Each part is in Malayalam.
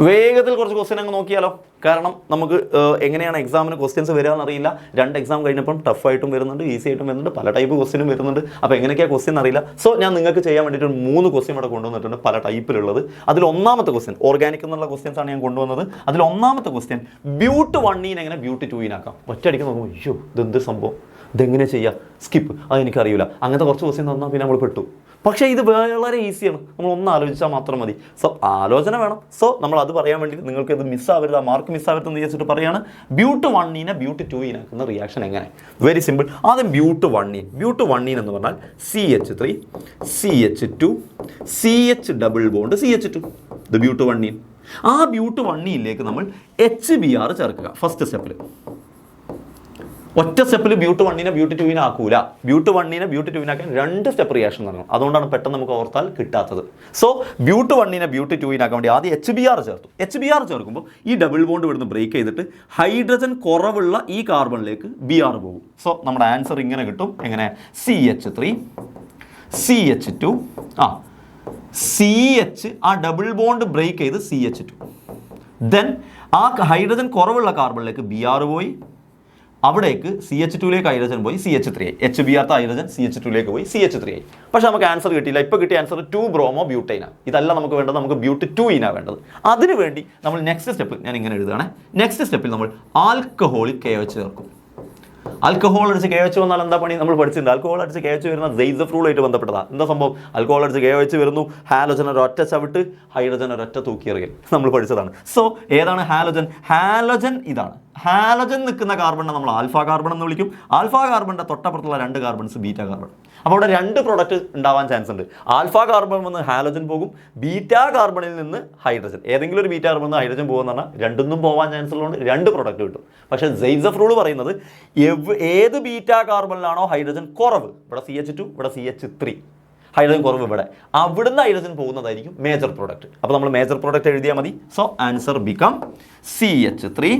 വേഗത്തിൽ കുറച്ച് ക്വസ്റ്റ്യൻ അങ്ങ് നോക്കിയാലോ. കാരണം നമുക്ക് എങ്ങനെയാണ് എക്സാമിന് ക്വസ്റ്റ്യൻസ് വരിക എന്നറിയില്ല. 2 എക്സാം കഴിഞ്ഞപ്പം ടഫായിട്ടും വരുന്നുണ്ട്, ഈസി ആയിട്ടും വരുന്നുണ്ട്, പല ടൈപ്പ് ക്വസ്റ്റ്യനും വരുന്നുണ്ട്. അപ്പോൾ എങ്ങനെയൊക്കെയാണ് ക്വസ്റ്റ്യൻ അറിയില്ല. സോ ഞാൻ നിങ്ങൾക്ക് ചെയ്യാൻ വേണ്ടിയിട്ട് 3 ക്വസ്റ്റ്യൻ ഇവിടെ കൊണ്ടുവന്നിട്ടുണ്ട്, പല ടൈപ്പിലുള്ളത്. അതിൽ ഒന്നാമത്തെ ക്വസ്റ്റ്യൻ ഓർഗാനിക് എന്നുള്ള ക്വസ്റ്റ്യൻസ് ആണ് ഞാൻ കൊണ്ടുവന്നത്. അതിൽ ഒന്നാമത്തെ ക്വസ്റ്റ്യൻ ബ്യൂട്ട് 1 എങ്ങനെ ബ്യൂട്ട് 2 ആക്കാം. ഒറ്റയടിക്ക് നോക്കുമ്പോൾ അയ്യോ ഇതെന്ത് സംഭവം, ഇതെങ്ങനെ ചെയ്യാം, സ്കിപ്പ്, അതെനിക്കറിയില്ല. അങ്ങനത്തെ കുറച്ച് ക്വസ്റ്റ്യൻ തന്നാൽ പിന്നെ നമ്മൾ പെട്ടു. പക്ഷേ ഇത് വളരെ ഈസിയാണ്, നമ്മൾ ഒന്ന് ആലോചിച്ചാൽ മാത്രം മതി. സോ ആലോചന വേണം. സോ നമ്മൾ അത് പറയാൻ വേണ്ടി നിങ്ങൾക്ക് ഇത് മിസ്സാവരുത്, ആ മാർക്ക് മിസ്സാവരുതെന്ന് വിചാരിച്ചിട്ട് പറയാണ് ബ്യൂട്ട് 1 ബ്യൂട്ട് 2 ആക്കുന്ന റിയാക്ഷൻ എങ്ങനെ. Very simple. ആദ്യം ബ്യൂട്ട് 1 ബ്യൂട്ട് 1 എന്ന് പറഞ്ഞാൽ CH3 CH2 CH double bond CH2, ഇത് ബ്യൂട്ട് 1. ആ ബ്യൂട്ട് 1 നമ്മൾ HBr ചേർക്കുക ഫസ്റ്റ് സ്റ്റെപ്പിൽ. ഒറ്റ സ്റ്റെപ്പിൽ ബ്യൂട്ട് 1 ബ്യൂട്ട് 2 ആക്കൂല. ബ്യൂട്ട് 1 ബ്യൂട്ട് 2 ആക്കാൻ 2 സ്റ്റെപ്പ് റിയാക്ഷൻ നടക്കണം. അതുകൊണ്ടാണ് പെട്ടെന്ന് നമുക്ക് ഓർത്താൽ കിട്ടാത്തത്. സോ ബ്യൂട്ട് 1 ബ്യൂട്ട് 2 ആക്കാൻ വേണ്ടി ആദ്യം HBr ചേർത്തു. HBr ചേർക്കുമ്പോൾ ഈ ഡബിൾ ബോണ്ട് ഇവിടുന്ന് ബ്രേക്ക് ചെയ്തിട്ട് ഹൈഡ്രജൻ കുറവുള്ള ഈ കാർബണിലേക്ക് Br പോകും. സോ നമ്മുടെ ആൻസർ ഇങ്ങനെ കിട്ടും. എങ്ങനെ? CH3 CH2 CH ആ ഡബിൾ ബോണ്ട് ബ്രേക്ക് ചെയ്ത് CH2. ദെൻ ആ ഹൈഡ്രജൻ കുറവുള്ള കാർബണിലേക്ക് Br പോയി, അവിടേക്ക് CH2 ഹൈഡ്രജൻ പോയി CH3 ആയി. HBr ഹൈഡ്രജൻ CH2 പോയി CH3 ആയി. പക്ഷെ നമുക്ക് ആൻസർ കിട്ടിയില്ല. ഇപ്പോൾ കിട്ടിയ ആൻസർ 2 ബ്രോമോ ബ്യൂട്ടൈനാണ്. ഇതല്ല നമുക്ക് വേണ്ടത്, നമുക്ക് ബ്യൂട്ട് 2 വേണ്ടത്. അതിനുവേണ്ടി നമ്മൾ നെക്സ്റ്റ് സ്റ്റെപ്പ് ഞാൻ ഇങ്ങനെ എഴുതുകയാണ്. നെക്സ്റ്റ് സ്റ്റെപ്പിൽ നമ്മൾ ആൽക്കഹോളിക് KOH ചേർക്കും. ആൽക്കഹോൾ അടിച്ച് KOH വന്നാൽ എന്താ പണി നമ്മൾ പഠിച്ചിട്ടുണ്ട്. ആൽക്കഹോൾ അടിച്ച് KOH വരുന്ന സെയ്സഫ് റൂളായിട്ട് ബന്ധപ്പെട്ടതാണ്. എന്താ സംഭവം? ആൽക്കഹോൾ അടിച്ച് KOH വരുന്നു, ഹാലോജൻ ഒരൊറ്റ ചവിട്ട്, ഹൈഡ്രജൻ ഒരൊറ്റ തൂക്കിയെറിയൽ, നമ്മൾ പഠിച്ചതാണ്. സോ ഏതാണ് ഹാലോജൻ? ഹാലോജൻ ഇതാണ്. ഹാലോജൻ നിൽക്കുന്ന കാർബണിനെ നമ്മൾ ആൽഫ കാർബൺ എന്ന് വിളിക്കും. ആൽഫ കാർബണിൻ്റെ തൊട്ടപ്പുറത്തുള്ള 2 കാർബൺസ് ബീറ്റ കാർബൺ. അപ്പോൾ അവിടെ 2 പ്രൊഡക്റ്റ് ഉണ്ടാവാൻ ചാൻസ് ഉണ്ട്. ആൽഫ കാർബൺ നിന്ന് ഹാലോജൻ പോകും, ബീറ്റ കാർബണിൽ നിന്ന് ഹൈഡ്രജൻ. ഏതെങ്കിലും ഒരു ബീറ്റ കാർബണിൽ നിന്ന് ഹൈഡ്രജൻ പോകുമെന്ന് പറഞ്ഞാൽ രണ്ടൊന്നും പോകാൻ ചാൻസ് ഉള്ളതുകൊണ്ട് 2 പ്രൊഡക്റ്റ് കിട്ടും. പക്ഷേ സെയ്സഫ് റൂൾ പറയുന്നത് ഏത് ബീറ്റ കാർബണിലാണോ ഹൈഡ്രജൻ കുറവ്, ഇവിടെ CH2 ഇവിടെ CH3, ഹൈഡ്രജൻ കുറവ് ഇവിടെ, അവിടുന്ന് ഹൈഡ്രജൻ പോകുന്നതായിരിക്കും മേജർ പ്രോഡക്റ്റ്. അപ്പോൾ നമ്മൾ മേജർ പ്രോഡക്റ്റ് എഴുതിയാൽ മതി. So answer become CH3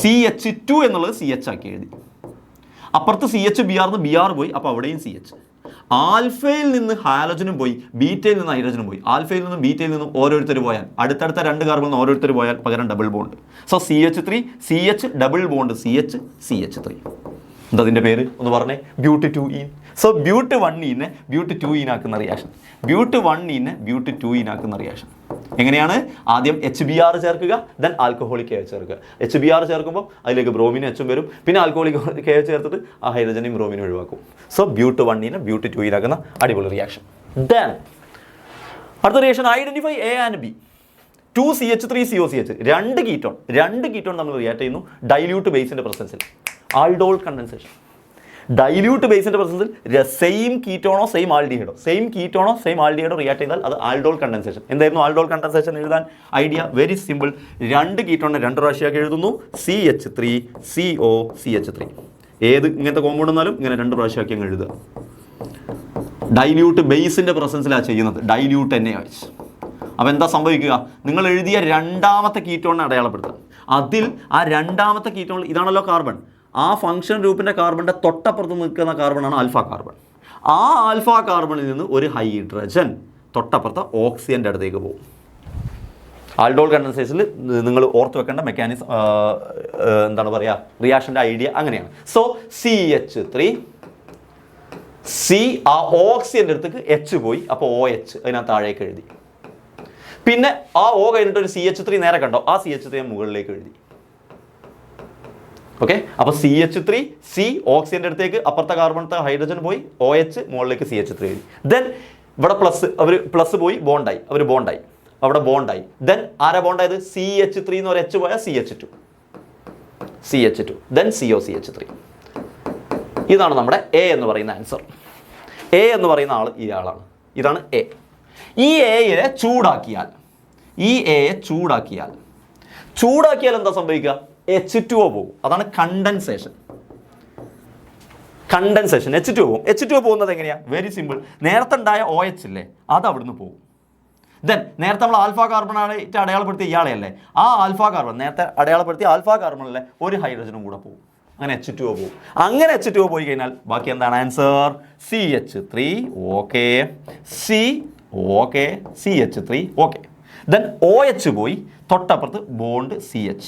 CH2 എന്നുള്ളത് CH ആക്കി എഴുതി. അപ്പുറത്ത് CHBr Br പോയി, അപ്പോൾ അവിടെയും CH. ആൽഫയിൽ നിന്ന് ഹാലോജനും പോയി, ബീറ്റയിൽ നിന്ന് ഹൈഡ്രജനും പോയി. ആൽഫയിൽ നിന്നും ബീറ്റയിൽ നിന്നും ഓരോരുത്തർ പോയാൽ, അടുത്തടുത്ത 2 കാർബണിൽ നിന്ന് ഓരോരുത്തർ പോയാൽ പകരം double bond. So CH3 CH double bond CH CH3. എന്താ അതിൻ്റെ പേര് ഒന്ന് പറഞ്ഞേ? ബ്യൂട്ട് 2. സോ ബ്യൂട്ട് 1 ബ്യൂട്ട് 2 ആക്കുന്ന റിയാക്ഷൻ, ബ്യൂട്ട് 1 ബ്യൂട്ട് 2 ആക്കുന്ന റിയാക്ഷൻ എങ്ങനെയാണ്? ആദ്യം HBr ചേർക്കുക, ദെൻ ആൽക്കഹോളിക് KOH ചേർക്കുക. HBr ചേർക്കുമ്പോൾ അതിലേക്ക് ബ്രോമിനും H വരും, പിന്നെ ആൽക്കഹോളിക് KOH ചേർത്തിട്ട് ആ ഹൈഡ്രജനെയും ബ്രോമിനും ഒഴിവാക്കും. സോ ബ്യൂട്ട് 1 ബ്യൂട്ട് 2 ആക്കുന്ന അടിപൊളി റിയാക്ഷൻ. ദെൻ അടുത്ത reaction identify A and B. 2CH3COCH 2 ketone നമ്മൾ റിയാക്ട് ചെയ്യുന്നു ഡൈല്യൂട്ട് ബേസിൻ്റെ പ്രസൻസിൽ. Aldol condensation. ഡൈല്യൂട്ട് ബേസിൻ്റെ പ്രസൻസിൽ സെയിം കീറ്റോണോ സെയിം ആൾഡിഹൈഡോ റിയാക്ട് ചെയ്താൽ അത് ആൾഡോൾ കണ്ടൻസേഷൻ. എന്തായിരുന്നു ആൾഡോൾ കണ്ടൻസേഷൻ എഴുതാൻ ഐഡിയ? Very simple. 2 കീറ്റോണിനെ 2 പ്രാവശ്യമാക്കി എഴുതുന്നു. CH3 CO CH3. ഏത് ഇങ്ങനത്തെ കോമ്പൗണ്ട് വന്നാലും ഇങ്ങനെ 2 പ്രാവശ്യമാക്കി അങ്ങ് എഴുതുക. ഡൈല്യൂട്ട് ബേസിൻ്റെ പ്രസൻസിലാണ് ചെയ്യുന്നത്, ഡൈല്യൂട്ട് NaOH. അപ്പോൾ എന്താ സംഭവിക്കുക? നിങ്ങൾ എഴുതിയ 2ാമത്തെ കീറ്റോണിനെ അടയാളപ്പെടുത്തുക. അതിൽ ആ 2ാമത്തെ കീറ്റോൺ ഇതാണല്ലോ കാർബൺ, ആ ഫംഗ്ഷൻ ഗ്രൂപ്പിൻ്റെ കാർബണിൻ്റെ തൊട്ടപ്പുറത്ത് നിൽക്കുന്ന കാർബണാണ് ആൽഫ കാർബൺ. ആ ആൽഫ കാർബണിൽ നിന്ന് ഒരു ഹൈഡ്രജൻ തൊട്ടപ്പുറത്ത് ഓക്സിജൻ്റെ അടുത്തേക്ക് പോകും. ആൾഡോൾ കണ്ടൻസേഷനിൽ നിങ്ങൾ ഓർത്ത് വെക്കേണ്ട മെക്കാനിസം എന്താണ് പറയുക, റിയാക്ഷൻ്റെ ഐഡിയ അങ്ങനെയാണ്. സോ CH3 ആ ഓക്സിജൻ്റെ അടുത്തേക്ക് H പോയി, അപ്പോൾ OH അതിനകത്ത് താഴേക്ക് എഴുതി. പിന്നെ ആ O കഴിഞ്ഞിട്ട് ഒരു CH3 നേരെ കണ്ടോ, ആ CH3 മുകളിലേക്ക് എഴുതി. ഓക്കെ, അപ്പോൾ CH3 ഓക്സിജൻ്റെ അടുത്തേക്ക് അപ്പുറത്തെ കാർബണത്തെ ഹൈഡ്രജൻ പോയി, OH മുകളിലേക്ക് CH3 എഴുതി. ദെൻ ഇവിടെ പ്ലസ് പോയി ബോണ്ടായി, അവിടെ ബോണ്ടായി. ദെൻ ആരാ ബോണ്ടായത്? CH3 എന്ന് ഒരു H പോയാൽ CH2 ദെൻ COCH3. ഇതാണ് നമ്മുടെ A എന്ന് പറയുന്ന ആൻസർ. A എന്ന് പറയുന്ന ആൾ ഇയാളാണ്. ഇതാണ് A. ഈ Aയെ ചൂടാക്കിയാൽ എന്താ സംഭവിക്കുക? H2O പോകും. അതാണ് കണ്ടൻസേഷൻ. H2O പോകും. H2O പോകുന്നത് എങ്ങനെയാണ്? Very simple. നേരത്തെ ഉണ്ടായ OH ഇല്ലേ, അത് അവിടുന്ന് പോകും. ദെൻ നേരത്തെ നമ്മൾ ആൽഫ കാർബണായിട്ട് അടയാളപ്പെടുത്തിയ ഇയാളെയല്ലേ, ആ ആൽഫ കാർബൺ നേരത്തെ അടയാളപ്പെടുത്തിയ ആൽഫ കാർബണിലെ ഒരു ഹൈഡ്രജനും കൂടെ പോകും. അങ്ങനെ H2O പോകും. അങ്ങനെ H2O പോയി കഴിഞ്ഞാൽ ബാക്കി എന്താണ് answer? CH3 okay, C okay, CH3 okay. Then OH പോയി, തൊട്ടപ്പുറത്ത് ബോണ്ട് CH.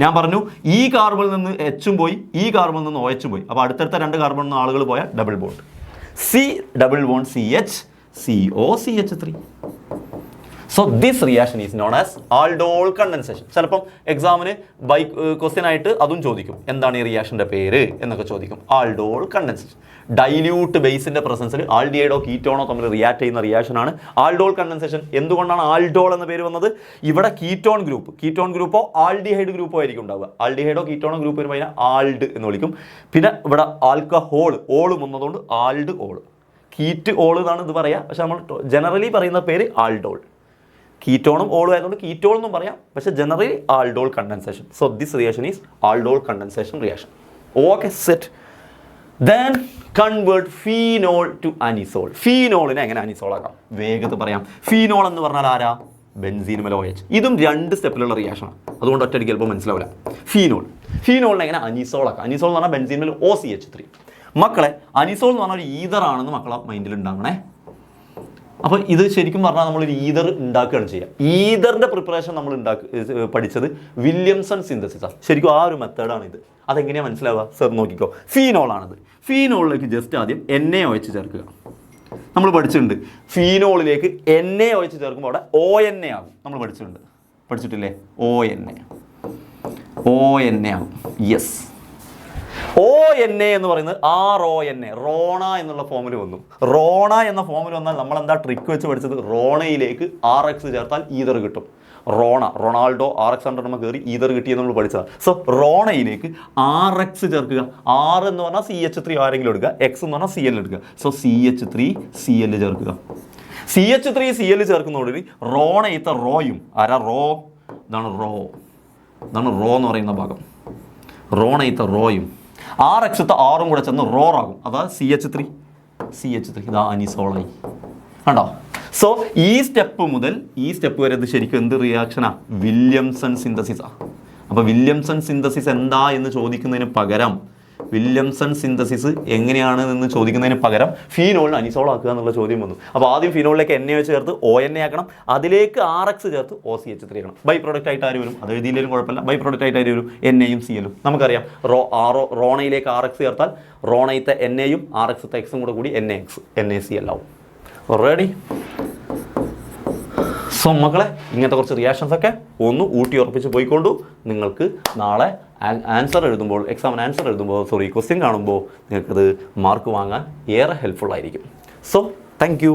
ഞാൻ പറഞ്ഞു ഈ കാർബണിൽ നിന്ന് എച്ചും പോയി, ഈ കാർബണിൽ നിന്ന് OH പോയി. അപ്പോൾ അടുത്തടുത്ത 2 കാർബണിൽ നിന്ന് ആളുകൾ പോയാൽ double bond. C double bond CH, CO CH3. So this reaction is known as aldol condensation. ചിലപ്പം എക്സാമിന് ബൈ ക്വസ്റ്റ്യൻ ആയിട്ട് അതും ചോദിക്കും, എന്താണ് ഈ റിയാക്ഷൻ്റെ പേര് എന്നൊക്കെ ചോദിക്കും. Aldol condensation. ഡൈല്യൂട്ട് ബേസിൻ്റെ പ്രസൻസിൽ ആൾഡിഹൈഡോ കീറ്റോണോ തമ്മിൽ റിയാക്ട് ചെയ്യുന്ന റിയാക്ഷനാണ് ആൾഡോൾ കണ്ടൻസേഷൻ. എന്തുകൊണ്ടാണ് ആൾഡോൾ എന്ന പേര് വന്നത്? ഇവിടെ കീറ്റോൺ ഗ്രൂപ്പോ ആൾഡിഹൈഡ് ഗ്രൂപ്പോ ആയിരിക്കും ഉണ്ടാവുക. ആൾഡിഹൈഡോ കീറ്റോണോ ഗ്രൂപ്പ് വരുമ്പോൾ അതിനെ ആൾഡ് എന്ന് വിളിക്കും. പിന്നെ ഇവിടെ ആൽക്കഹോൾ ഓള് വന്നതുകൊണ്ട് ആൾഡ് ഓൾ, കീറ്റ് ഓൾ എന്നാണ് ഇത് പറയുക. പക്ഷെ നമ്മൾ ജനറലി പറയുന്ന പേര് ആൾഡോൾ. കീറ്റോണും ഓളും ആയതുകൊണ്ട് കീറ്റോൾ എന്നും പറയാം, പക്ഷേ generally aldol condensation. So this reaction is aldol condensation reaction. Okay, set. Then convert phenol to anisole. ഫീനോളിനെ എങ്ങനെ അനിസോൾ ആക്കാം? വേഗത്തിൽ പറയാം. ഫീനോൾ എന്ന് പറഞ്ഞാൽ ആരാ? ബെൻസീൻ മേൽ OH. ഇതും 2 സ്റ്റെപ്പിലുള്ള റിയാക്ഷനാണ്, അതുകൊണ്ട് ഒറ്റയടിക്ക് ചിലപ്പോൾ മനസ്സിലാവില്ല. ഫീനോളിനെ എങ്ങനെ അനിസോൾ ആക്കാം? അനിസോൾ എന്ന് പറഞ്ഞാൽ ബെൻസീൻ മേൽ OCH3. മക്കളെ, അനിസോൾ എന്ന് പറഞ്ഞാൽ ഒരു ഈതർ ആണെന്ന് മക്കളെ മൈൻഡിൽ ഉണ്ടാകണേ. അപ്പോൾ ഇത് ശരിക്കും പറഞ്ഞാൽ നമ്മളൊരു ഈതർ ഉണ്ടാക്കുകയാണ് ചെയ്യുക. ഈതറിൻ്റെ പ്രിപ്പറേഷൻ നമ്മൾ പഠിച്ചത് വില്യംസൺ സിന്തസിസാണ്. ശരിക്കും ആ ഒരു മെത്തേഡാണ് ഇത്. അതെങ്ങനെയാണ് മനസ്സിലാവുക? സർ നോക്കിക്കോ, ഫീനോളാണിത്. ഫീനോളിലേക്ക് ജസ്റ്റ് ആദ്യം NaOH ചേർക്കുക. നമ്മൾ പഠിച്ചിട്ടുണ്ട് ഫീനോളിലേക്ക് NaOH ചേർക്കുമ്പോൾ അവിടെ ONA ആകും. നമ്മൾ പഠിച്ചിട്ടില്ലേ? ONA ആകും. യെസ്, ONA എന്ന് പറയുന്നത് RONA, റോണ എന്നുള്ള ഫോമിൽ വന്നു. റോണ എന്ന ഫോമിൽ വന്നാൽ നമ്മൾ എന്താ ട്രിക്ക് വെച്ച് പഠിച്ചത്? റോണയിലേക്ക് RX ചേർത്താൽ ഈതർ കിട്ടും. റൊണാൾഡോ RX നമ്മൾ കയറി ഈതർ കിട്ടിയെന്ന് നമ്മൾ പഠിച്ചതാണ്. സോ റോണയിലേക്ക് RX ചേർക്കുക. R എന്ന് പറഞ്ഞാൽ CH3 ആരെങ്കിലും എടുക്കുക, X എന്ന് പറഞ്ഞാൽ Cl എടുക്കുക. സോ CH3Cl ചേർക്കുക. CH3Cl ചേർക്കുന്നതോടുകൂടി റോണയിലത്തെ റോയും ഇതാണ് റോ എന്ന് പറയുന്ന ഭാഗം. റോണയിലത്തെ റോയും RXത്തെ ആറും കൂടെ ചെന്ന് റോറാകും. അതായത് CH3 ഇതാ അനിസോളായി. കണ്ടോ? സോ ഈ സ്റ്റെപ്പ് മുതൽ ഈ സ്റ്റെപ്പ് വരെ ഇത് ശരിക്കും എന്ത് റിയാക്ഷനാ? വില്യംസൺ സിന്തസിസാണ്. അപ്പോൾ വില്യംസൺ സിന്തസിസ് എന്താ എന്ന് ചോദിക്കുന്നതിന് പകരം, വില്യംസൺ സിന്തസിസ് എങ്ങനെയാണ് എന്ന് ചോദിക്കുന്നതിന് പകരം ഫീനോളിന് അനിസോൾ ആക്കുക എന്നുള്ള ചോദ്യം വന്നു. അപ്പോൾ ആദ്യം ഫീനോളിലേക്ക് NaOH ചേർത്ത് ONA ആക്കണം, അതിലേക്ക് RX ചേർത്ത് OCH3 ആക്കണം. ബൈ പ്രോഡക്റ്റ് ആയിട്ട് ആര് വരും? അത് എഴുതിയില്ലെങ്കിലും കുഴപ്പമില്ല. ബൈ പ്രോഡക്റ്റ് ആയിട്ട് ആര് വരും? NAയും Clഉം. നമുക്കറിയാം റോണയിലേക്ക് RX ചേർത്താൽ റോണയിലത്തെ NAയും RXത്തെ Xും കൂടി NaCl ആവും. റെഡി? സോ മക്കളെ, ഇങ്ങനത്തെ കുറച്ച് റിയാക്ഷൻസ് ഒക്കെ ഒന്ന് ഊട്ടി ഉറപ്പിച്ച് പോയിക്കൊണ്ടു. നിങ്ങൾക്ക് നാളെ ക്വസ്റ്റ്യൻ കാണുമ്പോൾ നിങ്ങൾക്കത് മാർക്ക് വാങ്ങാൻ ഏറെ ഹെൽപ്ഫുൾ ആയിരിക്കും. So thank you.